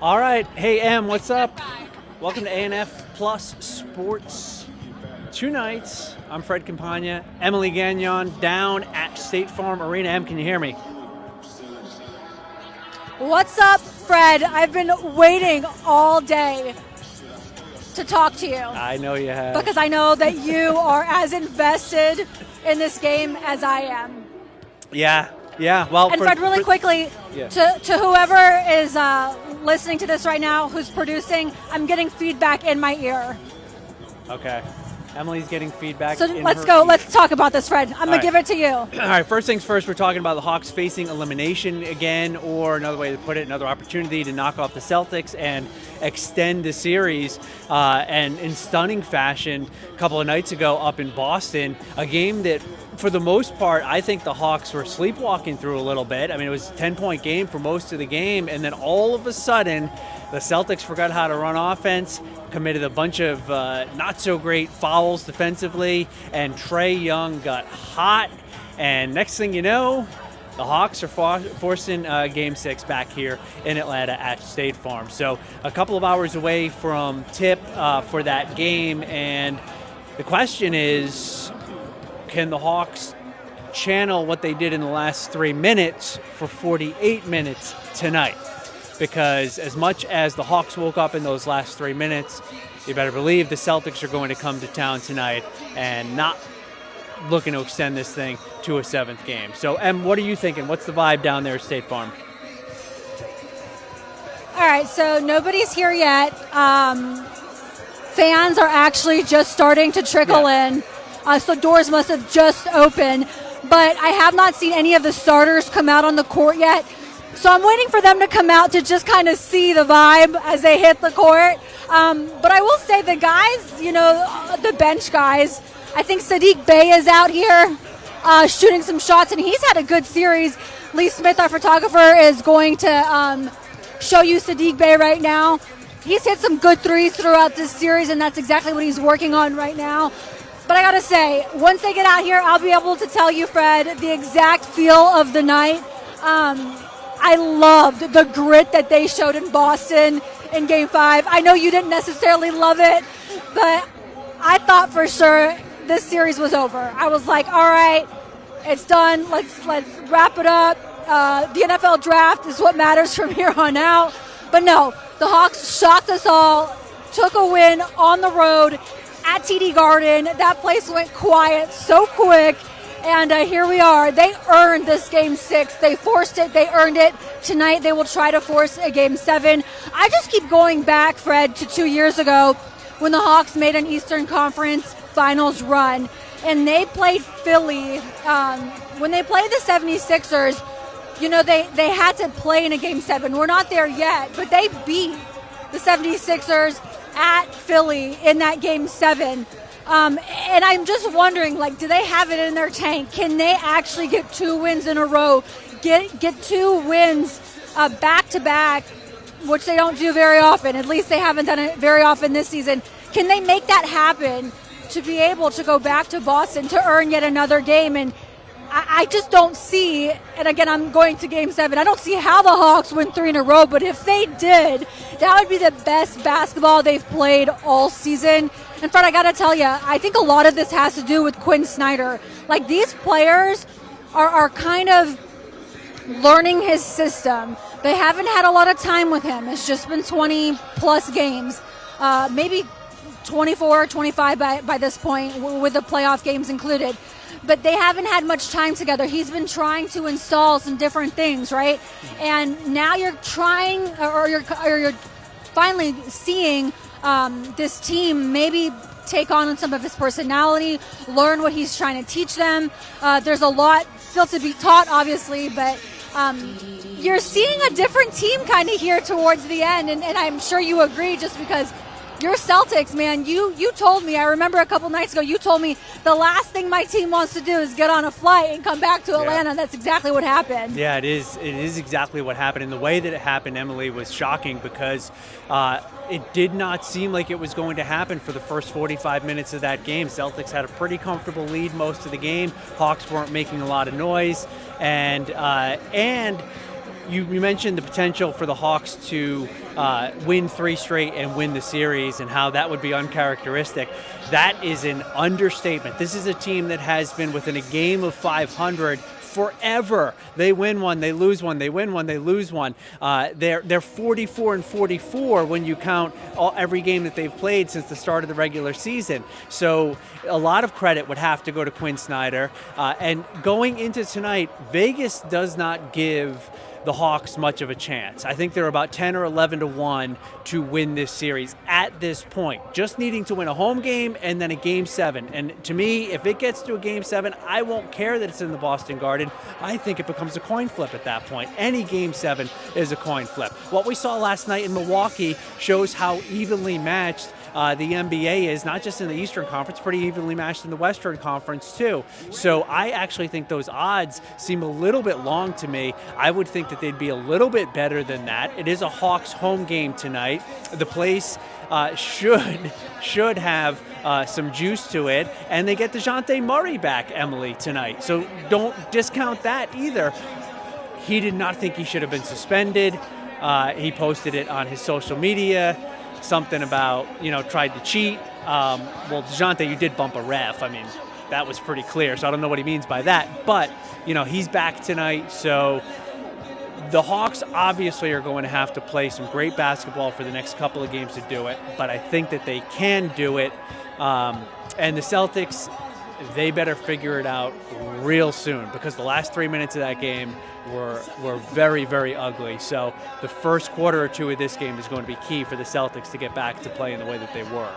All right. Hey, Em, what's up? Welcome to ANF Plus Sports. Two nights. I'm Fred Campagna. Emily Gagnon down at State Farm Arena. Em, can you hear me? What's up, Fred? I've been waiting all day to talk to you I know you have. because I know that you are as invested in this game as I am. Yeah. Well, And Fred, really quickly, Yeah. to whoever is listening to this right now, who's producing, I'm getting feedback in my ear. Okay. Emily's getting feedback. So in let's her go. ear. Let's talk about this, Fred. I'm going right. to give it to you. All right, first things first, we're talking about the Hawks facing elimination again, or another way to put it, another opportunity to knock off the Celtics and extend the series. And in stunning fashion, a couple of nights ago up in Boston, a game that, for the most part, I think the Hawks were sleepwalking through a little bit. I mean, it was a 10-point game for most of the game, and then all of a sudden, the Celtics forgot how to run offense, committed a bunch of not-so-great fouls defensively, and Trae Young got hot. And next thing you know, the Hawks are forcing Game 6 back here in Atlanta at State Farm. So a couple of hours away from tip for that game. And the question is, can the Hawks channel what they did in the last 3 minutes for 48 minutes tonight? Because as much as the Hawks woke up in those last 3 minutes, you better believe the Celtics are going to come to town tonight and not looking to extend this thing to a seventh game. So, Em, what are you thinking? What's the vibe down there at State Farm? All right, so nobody's here yet. Fans are actually just starting to trickle in. So doors must have just opened. But I have not seen any of the starters come out on the court yet. So I'm waiting for them to come out to just kind of see the vibe as they hit the court. But I will say the guys, the bench guys, I think Sadiq Bey is out here shooting some shots, and he's had a good series. Lee Smith, our photographer, is going to show you Sadiq Bey right now. He's hit some good threes throughout this series, and that's exactly what he's working on right now. But I got to say, once they get out here, I'll be able to tell you, Fred, the exact feel of the night. I loved the grit that they showed in Boston in Game 5. I know you didn't necessarily love it, but I thought for sure this series was over. I was like, all right, it's done. Let's wrap it up. The NFL draft is what matters from here on out. But no, the Hawks shocked us all, took a win on the road at TD Garden. That place went quiet so quick. And here we are. They earned this Game 6. They forced it. They earned it. Tonight they will try to force a Game 7. I just keep going back, Fred, to 2 years ago when the Hawks made an Eastern Conference Finals run. And they played Philly. When they played the 76ers, they had to play in a Game 7. We're not there yet, but they beat the 76ers at Philly in that Game 7. And I'm just wondering, do they have it in their tank? Can they actually get 2 wins in a row? Get 2 wins back to back, which they don't do very often. At least they haven't done it very often this season. Can they make that happen to be able to go back to Boston to earn yet another game? And I just don't see, and again, I'm going to Game 7, I don't see how the Hawks win 3 in a row, but if they did, that would be the best basketball they've played all season. And Fred, I got to tell you, I think a lot of this has to do with Quinn Snyder. These players are kind of learning his system. They haven't had a lot of time with him. It's just been 20-plus games, maybe 24, 25 by this point, with the playoff games included. But they haven't had much time together. He's been trying to install some different things, right? And now you're trying, or you're finally seeing this team maybe take on some of his personality, learn what he's trying to teach them. There's a lot still to be taught, obviously, but you're seeing a different team kind of here towards the end, and I'm sure you agree just because your Celtics, man, you told me, I remember a couple nights ago, you told me the last thing my team wants to do is get on a flight and come back to Atlanta. Yeah. That's exactly what happened. Yeah, it is. It is exactly what happened. And the way that it happened, Emily, was shocking because it did not seem like it was going to happen for the first 45 minutes of that game. Celtics had a pretty comfortable lead most of the game. Hawks weren't making a lot of noise. And you mentioned the potential for the Hawks to win 3 straight and win the series, and how that would be uncharacteristic. That is an understatement. This is a team that has been within a game of 500 forever. They win one, they lose one, they win one, they lose one. They're 44-44 when you count every game that they've played since the start of the regular season. So a lot of credit would have to go to Quinn Snyder. And going into tonight, Vegas does not give the Hawks much of a chance. I think they're about 10 or 11 to 1 to win this series at this point, just needing to win a home game and then a game 7. And to me, if it gets to a game 7, I won't care that it's in the Boston Garden. I think it becomes a coin flip at that point. Any game 7 is a coin flip. What we saw last night in Milwaukee shows how evenly matched the NBA is, not just in the Eastern Conference, pretty evenly matched in the Western Conference too. So I actually think those odds seem a little bit long to me. I would think that they'd be a little bit better than that. It is a Hawks home game tonight. The place should have some juice to it, and they get DeJounte Murray back, Emily, tonight. So don't discount that either. He did not think he should have been suspended. He posted it on his social media. Something about, tried to cheat. Well, DeJounte, you did bump a ref. I mean, that was pretty clear, so I don't know what he means by that. But, he's back tonight, so the Hawks obviously are going to have to play some great basketball for the next couple of games to do it, but I think that they can do it. And the Celtics, they better figure it out real soon, because the last 3 minutes of that game were very, very ugly. So the first quarter or two of this game is going to be key for the Celtics to get back to playing the way that they were.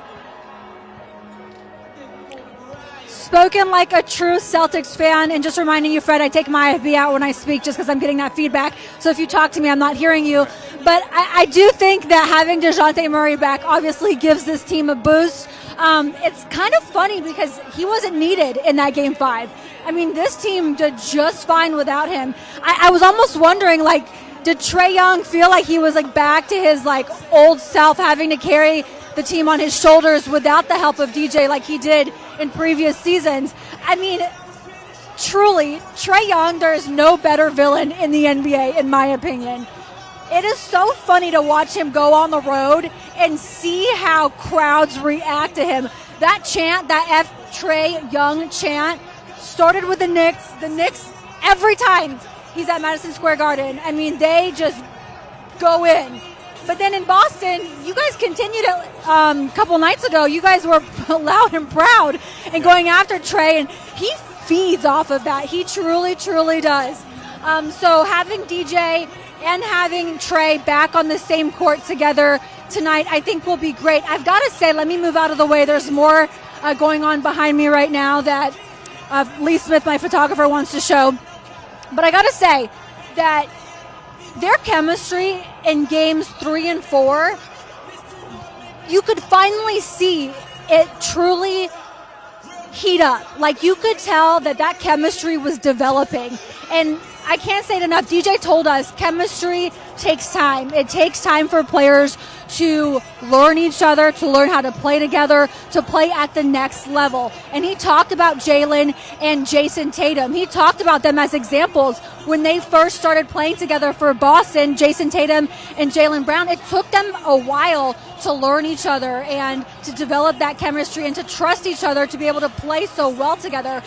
Spoken like a true Celtics fan, and just reminding you, Fred, I take my IFB out when I speak just because I'm getting that feedback. So if you talk to me, I'm not hearing you. But I do think that having DeJounte Murray back obviously gives this team a boost. It's kind of funny because he wasn't needed in that game 5. I mean, this team did just fine without him. I was almost wondering, did Trae Young feel like he was back to his old self, having to carry the team on his shoulders without the help of DJ like he did in previous seasons? I mean, truly, Trae Young, there is no better villain in the NBA, in my opinion. It is so funny to watch him go on the road and see how crowds react to him. That chant, that F Trae Young chant, started with the Knicks. The Knicks, every time he's at Madison Square Garden, I mean, they just go in. But then in Boston, you guys continued it a couple nights ago. You guys were loud and proud and going after Trae, and he feeds off of that. He truly, truly does. So having DJ and having Trae back on the same court together tonight, I think will be great. I've got to say, let me move out of the way. There's more going on behind me right now that Lee Smith, my photographer, wants to show. But I got to say that their chemistry in games 3 and 4, you could finally see it truly heat up. You could tell that chemistry was developing. And I can't say it enough. DJ told us chemistry takes time. It takes time for players to learn each other, to learn how to play together, to play at the next level. And he talked about Jalen and Jason Tatum. He talked about them as examples. When they first started playing together for Boston, Jason Tatum and Jalen Brown, it took them a while to learn each other and to develop that chemistry and to trust each other to be able to play so well together.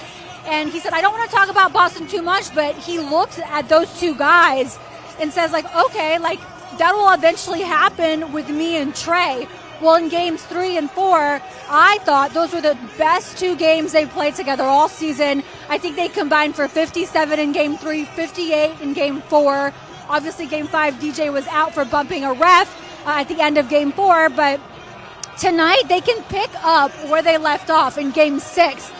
And he said, I don't want to talk about Boston too much, but he looks at those two guys and says, okay, that will eventually happen with me and Trae. Well, in games 3 and 4, I thought those were the best 2 games they played together all season. I think they combined for 57 in game 3, 58 in game 4. Obviously, game 5, DJ was out for bumping a ref at the end of game 4, but tonight they can pick up where they left off in game 6.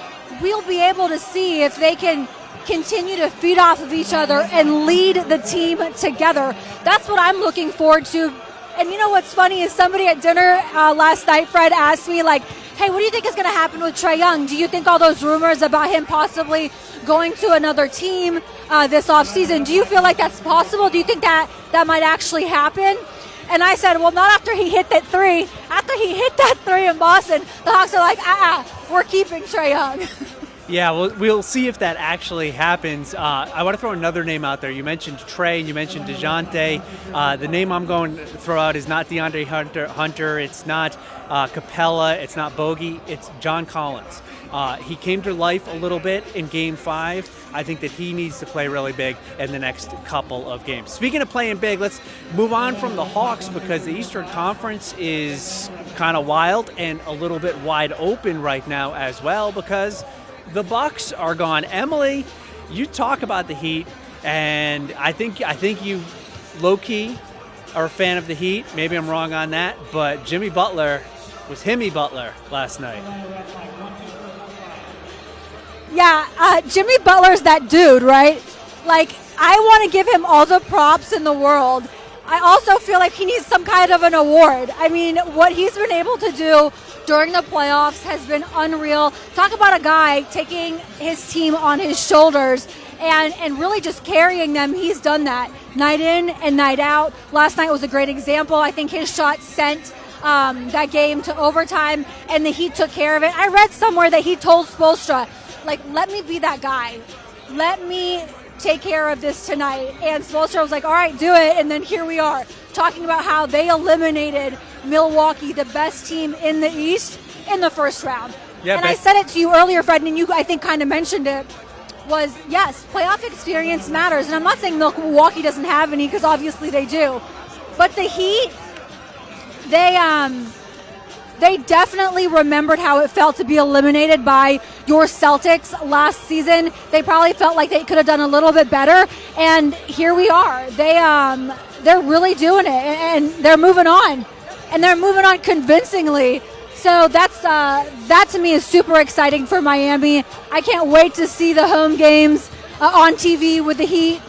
We'll be able to see if they can continue to feed off of each other and lead the team together. That's what I'm looking forward to. And you know what's funny is somebody at dinner last night, Fred, asked me, hey, what do you think is going to happen with Trae Young? Do you think all those rumors about him possibly going to another team this offseason, do you feel like that's possible? Do you think that might actually happen? And I said, well, not after he hit that 3. After he hit that 3 in Boston, the Hawks are we're keeping Trae Young. Yeah, well, we'll see if that actually happens. I want to throw another name out there. You mentioned Trey, you mentioned DeJounte. The name I'm going to throw out is not DeAndre Hunter. It's not Capella. It's not Bogey. It's John Collins. He came to life a little bit in Game 5. I think that he needs to play really big in the next couple of games. Speaking of playing big, let's move on from the Hawks because the Eastern Conference is kind of wild and a little bit wide open right now as well because the Bucks are gone. Emily, you talk about the Heat, and I think you low-key are a fan of the Heat. Maybe I'm wrong on that, but Jimmy Butler was Himmy Butler last night. Yeah, Jimmy Butler's that dude, right? Like, I want to give him all the props in the world. I also feel like he needs some kind of an award. I mean, what he's been able to do during the playoffs has been unreal. Talk about a guy taking his team on his shoulders and really just carrying them. He's done that night in and night out. Last night was a great example. I think his shot sent that game to overtime, and the Heat took care of it. I read somewhere that he told Spoelstra, like, let me be that guy. Let me take care of this tonight. And Spoelstra was like, all right, do it. And then here we are talking about how they eliminated Milwaukee, the best team in the East, in the first round. Yeah, and I said it to you earlier, Fred, and you, I think, kind of mentioned it, was, yes, playoff experience matters. And I'm not saying Milwaukee doesn't have any, because obviously they do. But the Heat, they definitely remembered how it felt to be eliminated by your Celtics last season. They probably felt like they could have done a little bit better, and here we are. They're really doing it, and they're moving on, and they're moving on convincingly. So that to me is super exciting for Miami. I can't wait to see the home games on TV with the Heat.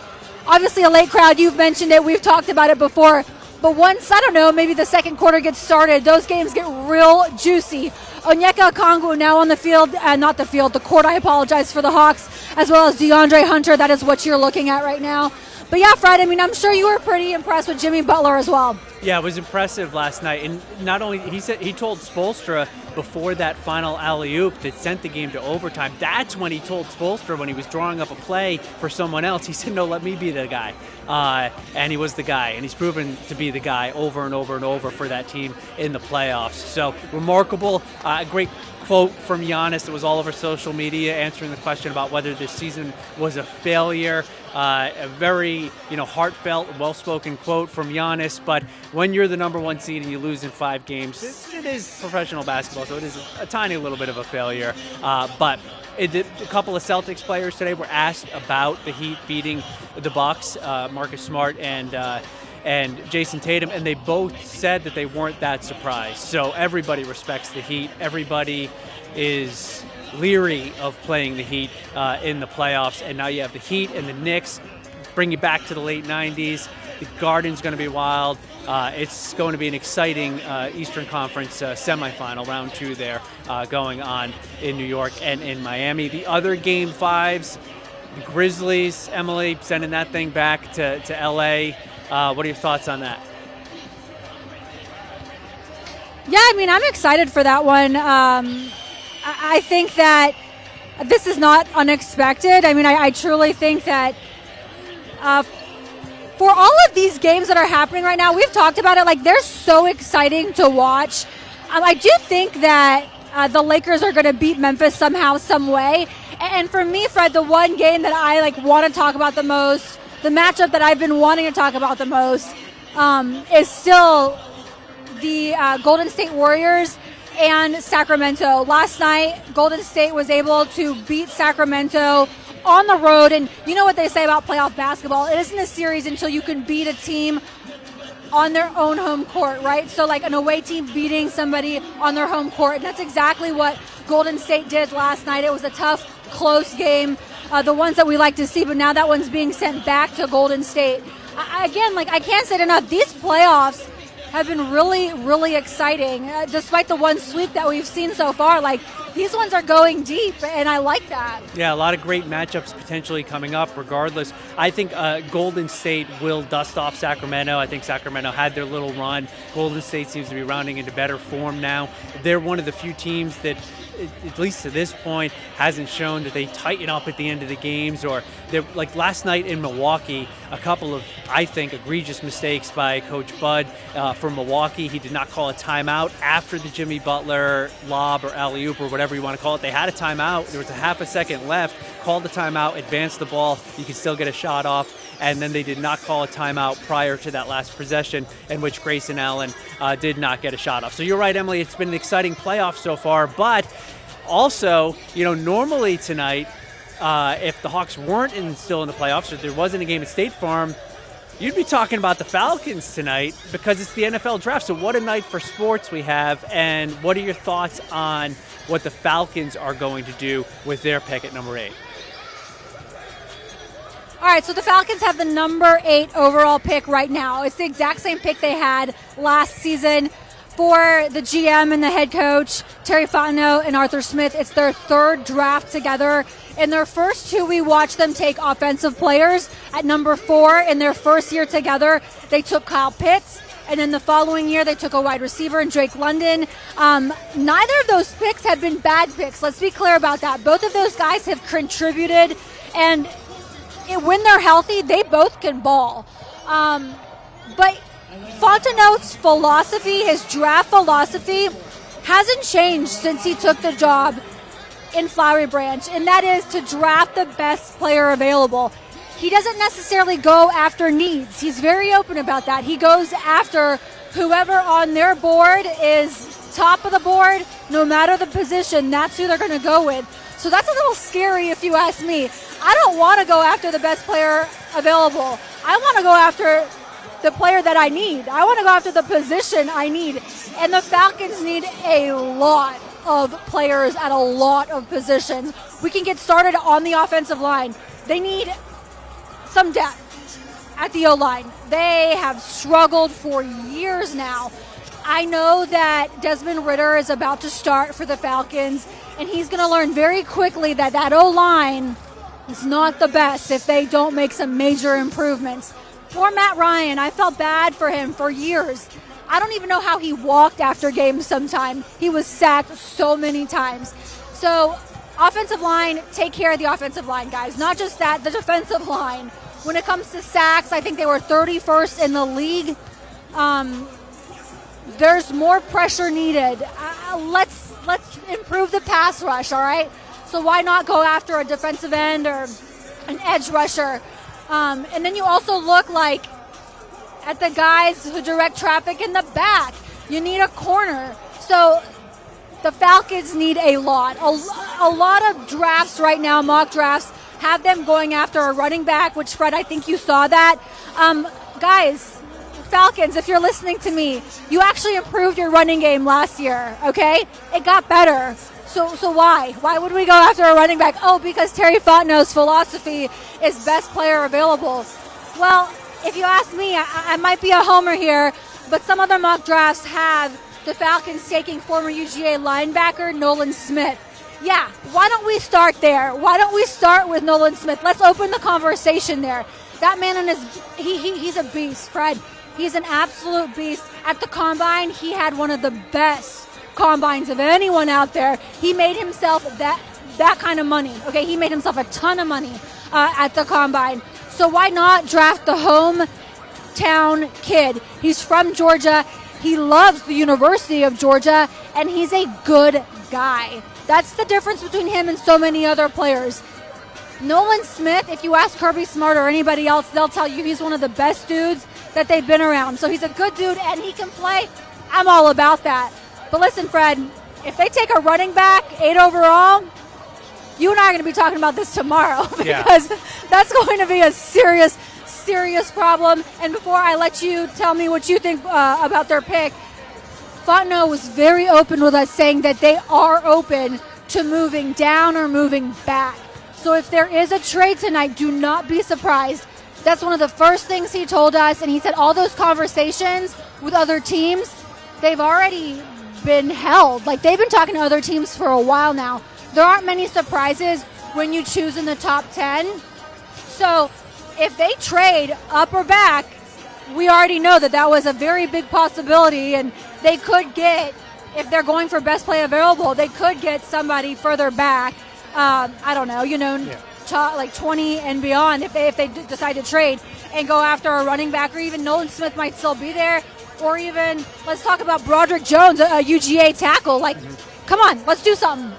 Obviously, a late crowd. You've mentioned it. We've talked about it before. But once, I don't know, maybe the second quarter gets started, those games get real juicy. Onyeka Okongwu now on the field, the court, I apologize, for the Hawks, as well as DeAndre Hunter. That is what you're looking at right now. But yeah, Fred, I mean, I'm sure you were pretty impressed with Jimmy Butler as well. Yeah, it was impressive last night. And not only, he told Spoelstra before that final alley-oop that sent the game to overtime, that's when he told Spoelstra when he was drawing up a play for someone else, he said, no, let me be the guy. And he was the guy, and he's proven to be the guy over and over and over for that team in the playoffs. So remarkable, great quote from Giannis that was all over social media answering the question about whether this season was a failure. A very heartfelt, well-spoken quote from Giannis. But when you're the number one seed and you lose in 5 games, it is professional basketball, so it is a tiny little bit of a failure. But a couple of Celtics players today were asked about the Heat beating the Bucks, Marcus Smart and Jason Tatum, and they both said that they weren't that surprised. So everybody respects the Heat. Everybody is leery of playing the Heat in the playoffs, and now you have the Heat and the Knicks bring you back to the late 90s. The Garden's going to be wild. It's going to be an exciting Eastern Conference semifinal, round 2 there, going on in New York and in Miami. The other Game 5s, the Grizzlies, Emily, sending that thing back to L.A., what are your thoughts on that? Yeah, I mean, I'm excited for that one. I think that this is not unexpected. I mean, I truly think that for all of these games that are happening right now, we've talked about it, like, they're so exciting to watch. I do think that the Lakers are going to beat Memphis somehow, some way. And for me, Fred, the one game that I want to talk about the most, the matchup that I've been wanting to talk about the most, is still the Golden State Warriors and Sacramento. Last night, Golden State was able to beat Sacramento on the road, and you know what they say about playoff basketball. It isn't a series until you can beat a team on their own home court, right? So like an away team beating somebody on their home court, and that's exactly what Golden State did last night. It was a tough, close game, the ones that we like to see, but now that one's being sent back to Golden State. I can't say it enough. These playoffs, have been really, really exciting. Despite the one sweep that we've seen so far, like these ones are going deep, and I like that. Yeah, a lot of great matchups potentially coming up regardless. I think Golden State will dust off Sacramento. I think Sacramento had their little run. Golden State seems to be rounding into better form now. They're one of the few teams that, at least to this point, hasn't shown that they tighten up at the end of the games, or they're like last night in Milwaukee, a couple of, I think, egregious mistakes by Coach Bud from Milwaukee. He did not call a timeout after the Jimmy Butler lob or alley-oop or whatever you want to call it. They had a timeout. There was a half a second left, called the timeout, advanced the ball. You can still get a shot off. And then they did not call a timeout prior to that last possession in which Grayson Allen did not get a shot off. So you're right, Emily. It's been an exciting playoff so far. But also, normally tonight, if the Hawks weren't still in the playoffs, or there wasn't a game at State Farm, you'd be talking about the Falcons tonight because it's the NFL draft. So what a night for sports we have. And what are your thoughts on what the Falcons are going to do with their pick at number 8? All right, so the Falcons have the number 8 overall pick right now. It's the exact same pick they had last season. For the GM and the head coach, Terry Fontenot and Arthur Smith, it's their 3rd draft together. In their first 2, we watched them take offensive players. At number 4, in their first year together, they took Kyle Pitts. And then the following year, they took a wide receiver in Drake London. Neither of those picks have been bad picks. Let's be clear about that. Both of those guys have contributed, and when they're healthy, they both can ball. But Fontenot's philosophy, his draft philosophy, hasn't changed since he took the job in Flowery Branch, and that is to draft the best player available. He doesn't necessarily go after needs. He's very open about that. He goes after whoever on their board is top of the board, no matter the position, that's who they're going to go with. So that's a little scary if you ask me. I don't want to go after the best player available. I want to go after the player that I need. I want to go after the position I need. And the Falcons need a lot of players at a lot of positions. We can get started on the offensive line. They need some depth at the O-line. They have struggled for years now. I know that Desmond Ridder is about to start for the Falcons, and he's going to learn very quickly that O-line is not the best if they don't make some major improvements. Poor Matt Ryan, I felt bad for him for years. I don't even know how he walked after games sometime. He was sacked so many times. So, offensive line, take care of the offensive line, guys. Not just that, the defensive line. When it comes to sacks, I think they were 31st in the league. There's more pressure needed. Let's improve the pass rush, all right? So why not go after a defensive end or an edge rusher? And then you also look like at the guys who direct traffic in the back. You need a corner. So the Falcons need a lot. A lot of drafts right now, mock drafts, have them going after a running back, which, Fred, I think you saw that. Guys, Falcons, if you're listening to me, you actually improved your running game last year, okay? It got better. So why? Why would we go after a running back? Oh, because Terry Fontenot's philosophy is best player available. Well, if you ask me, I might be a homer here, but some other mock drafts have the Falcons taking former UGA linebacker Nolan Smith. Yeah, why don't we start there? Why don't we start with Nolan Smith? Let's open the conversation there. That man he's a beast, Fred. He's an absolute beast. At the combine, he had one of the best combines of anyone out there. He made himself that kind of money. Okay, he made himself a ton of money at the combine. So why not draft the hometown kid? He's from Georgia. He loves the University of Georgia, and he's a good guy. That's the difference between him and so many other players. Nolan Smith, if you ask Kirby Smart or anybody else, they'll tell you he's one of the best dudes that they've been around. So he's a good dude, and he can play. I'm all about that. But listen, Fred, if they take a running back, 8 overall, you and I are going to be talking about this tomorrow because that's going to be a serious problem. And before I let you tell me what you think about their pick, Fontenot was very open with us, saying that they are open to moving down or moving back. So if there is a trade tonight, do not be surprised That's one of the first things he told us, and he said all those conversations with other teams, they've already been held. Like, they've been talking to other teams for a while now. There aren't many surprises when you choose in the top 10. So if they trade up or back, we already know that that was a very big possibility, and they could get, if they're going for best play available, they could get somebody further back. I don't know, like 20 and beyond if they decide to trade and go after a running back, or even Nolan Smith might still be there, or even let's talk about Broderick Jones, a UGA tackle. Like, come on, let's do something.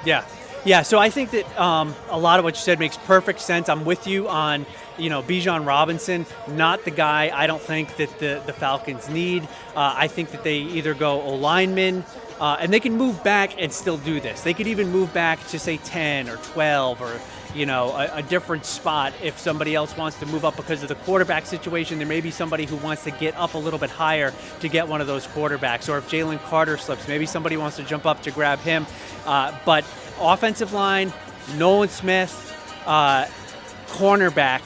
Yeah. So I think that a lot of what you said makes perfect sense. I'm with you on, Bijan Robinson, not the guy I don't think that the Falcons need. I think that they either go O-lineman, and they can move back and still do this. They could even move back to, say, 10 or 12 or, a different spot if somebody else wants to move up because of the quarterback situation. There may be somebody who wants to get up a little bit higher to get one of those quarterbacks. Or if Jalen Carter slips, maybe somebody wants to jump up to grab him. But offensive line, Nolan Smith, cornerback,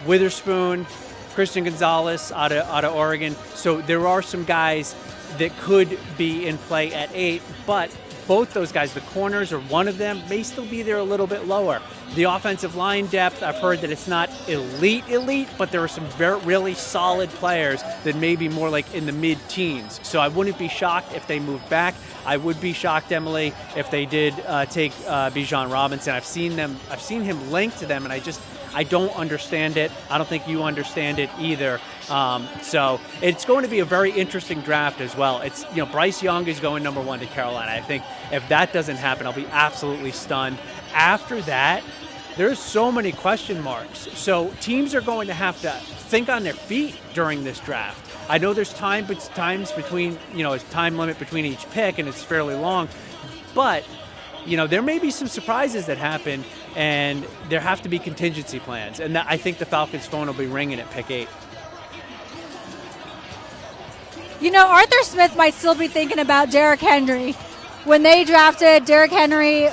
Witherspoon, Christian Gonzalez out of Oregon. So there are some guys that could be in play at 8, but both those guys, the corners or one of them, may still be there a little bit lower. The offensive line depth, I've heard that it's not elite, but there are some really solid players that may be more like in the mid-teens. So I wouldn't be shocked if they moved back. I would be shocked, Emily, if they did take Bijan Robinson. I've seen him linked to them, and I don't understand it. I don't think you understand it either. So it's going to be a very interesting draft as well. It's, Bryce Young is going number 1 to Carolina. I think if that doesn't happen, I'll be absolutely stunned. After that, there's so many question marks. So teams are going to have to think on their feet during this draft. I know there's times between, a time limit between each pick, and it's fairly long, but there may be some surprises that happen, and there have to be contingency plans. And I think the Falcons' phone will be ringing at pick 8. Arthur Smith might still be thinking about Derrick Henry. When they drafted Derrick Henry,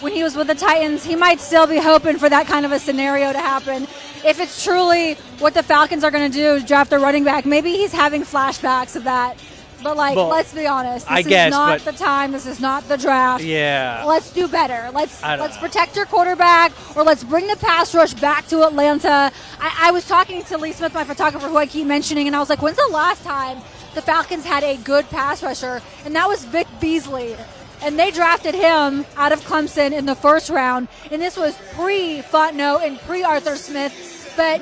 when he was with the Titans, he might still be hoping for that kind of a scenario to happen. If it's truly what the Falcons are going to do, draft a running back, maybe he's having flashbacks of that. But, let's be honest. This is not the time. This is not the draft. Yeah. Let's do better. Let's protect your quarterback, or let's bring the pass rush back to Atlanta. I was talking to Lee Smith, my photographer, who I keep mentioning, and I was like, when's the last time the Falcons had a good pass rusher? And that was Vic Beasley. And they drafted him out of Clemson in the first round. And this was pre-Fontenot and pre-Arthur Smith. But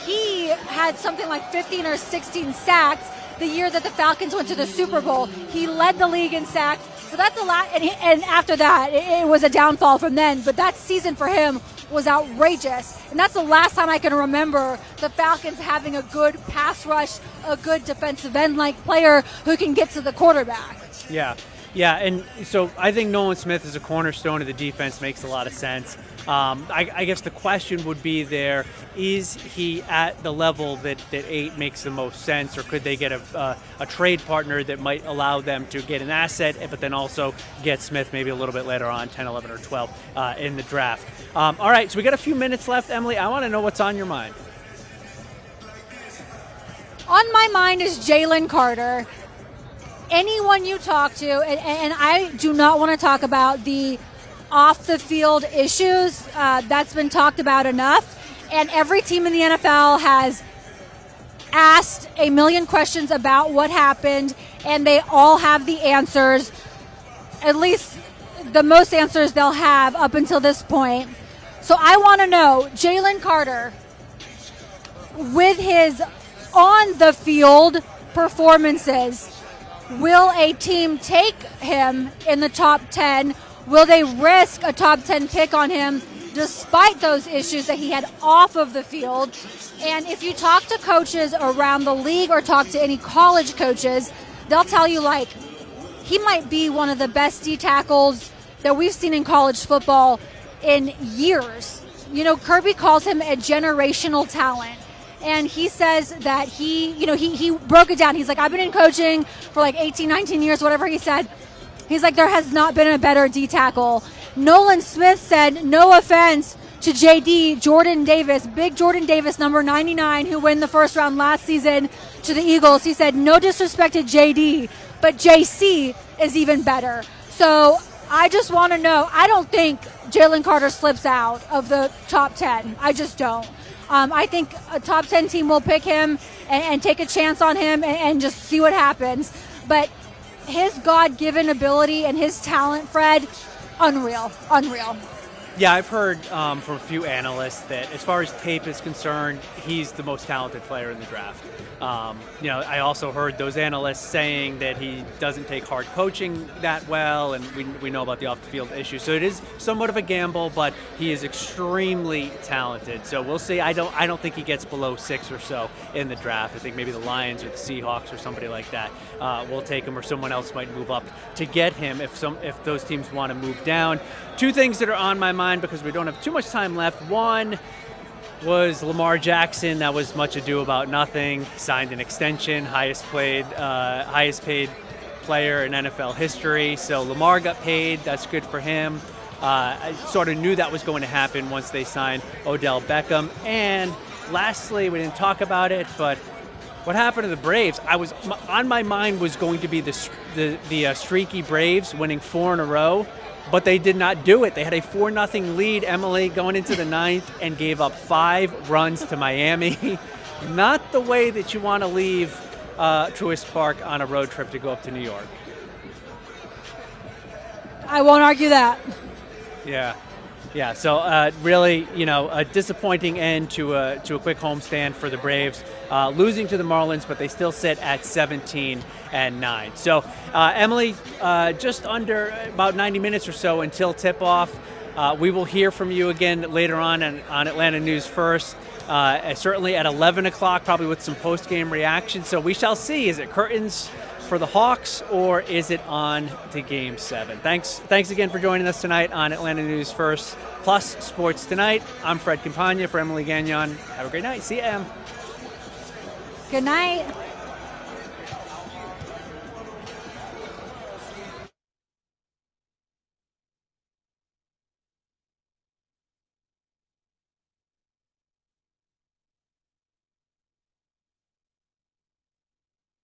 he had something like 15 or 16 sacks the year that the Falcons went to the Super Bowl. He led the league in sacks. So that's a lot. And after that, it was a downfall from then. But that season for him was outrageous. And that's the last time I can remember the Falcons having a good pass rush, a good defensive end-like player who can get to the quarterback. Yeah, and so I think Nolan Smith as a cornerstone of the defense makes a lot of sense. I guess the question would be there, is he at the level that 8 makes the most sense, or could they get a trade partner that might allow them to get an asset, but then also get Smith maybe a little bit later on, 10, 11, or 12 in the draft. All right, so we got a few minutes left. Emily, I want to know what's on your mind. On my mind is Jalen Carter. Anyone you talk to, and I do not want to talk about the off-the-field issues. That's been talked about enough. And every team in the NFL has asked a million questions about what happened, and they all have the answers, at least the most answers they'll have up until this point. So I want to know, Jalen Carter, with his on-the-field performances, will a team take him in the top 10? Will they risk a top 10 pick on him despite those issues that he had off of the field? And if you talk to coaches around the league or talk to any college coaches, they'll tell you, he might be one of the best D tackles that we've seen in college football in years. Kirby calls him a generational talent. And he says that he broke it down. He's like, I've been in coaching for 18, 19 years, whatever he said. He's like, there has not been a better D tackle. Nolan Smith said, no offense to JD, Jordan Davis, big Jordan Davis, number 99, who won the first round last season to the Eagles. He said, no disrespect to JD, but JC is even better. So I just want to know, I don't think Jalen Carter slips out of the top 10. I just don't. I think a top 10 team will pick him and take a chance on him and just see what happens. But his God-given ability and his talent, Fred, unreal. Yeah, I've heard from a few analysts that as far as tape is concerned, he's the most talented player in the draft. I also heard those analysts saying that he doesn't take hard coaching that well, and we know about the off-the-field issues. So it is somewhat of a gamble, but he is extremely talented. So we'll see. I don't think he gets below 6 or so in the draft. I think maybe the Lions or the Seahawks or somebody like that will take him, or someone else might move up to get him if those teams want to move down. Two things that are on my mind because we don't have too much time left. One was Lamar Jackson. That was much ado about nothing. Signed an extension, highest paid player in NFL history. So Lamar got paid. That's good for him. I sort of knew that was going to happen once they signed Odell Beckham. And lastly, we didn't talk about it, but what happened to the Braves? On my mind was going to be the streaky Braves winning 4 in a row. But they did not do it. They had a 4-0 lead, Emily, going into the 9th, and gave up 5 runs to Miami. Not the way that you want to leave Truist Park on a road trip to go up to New York. I won't argue that. Yeah. So really, a disappointing end to a quick homestand for the Braves, losing to the Marlins, but they still sit at 17-9. So Emily, just under about 90 minutes or so until tip-off. We will hear from you again later on Atlanta News First. Certainly at 11 o'clock, probably with some post-game reaction. So we shall see. Is it curtains for the Hawks, or is it on to Game 7? Thanks again for joining us tonight on Atlanta News First plus Sports Tonight. I'm Fred Campagna for Emily Gagnon. Have a great night. See you, Em. Good night.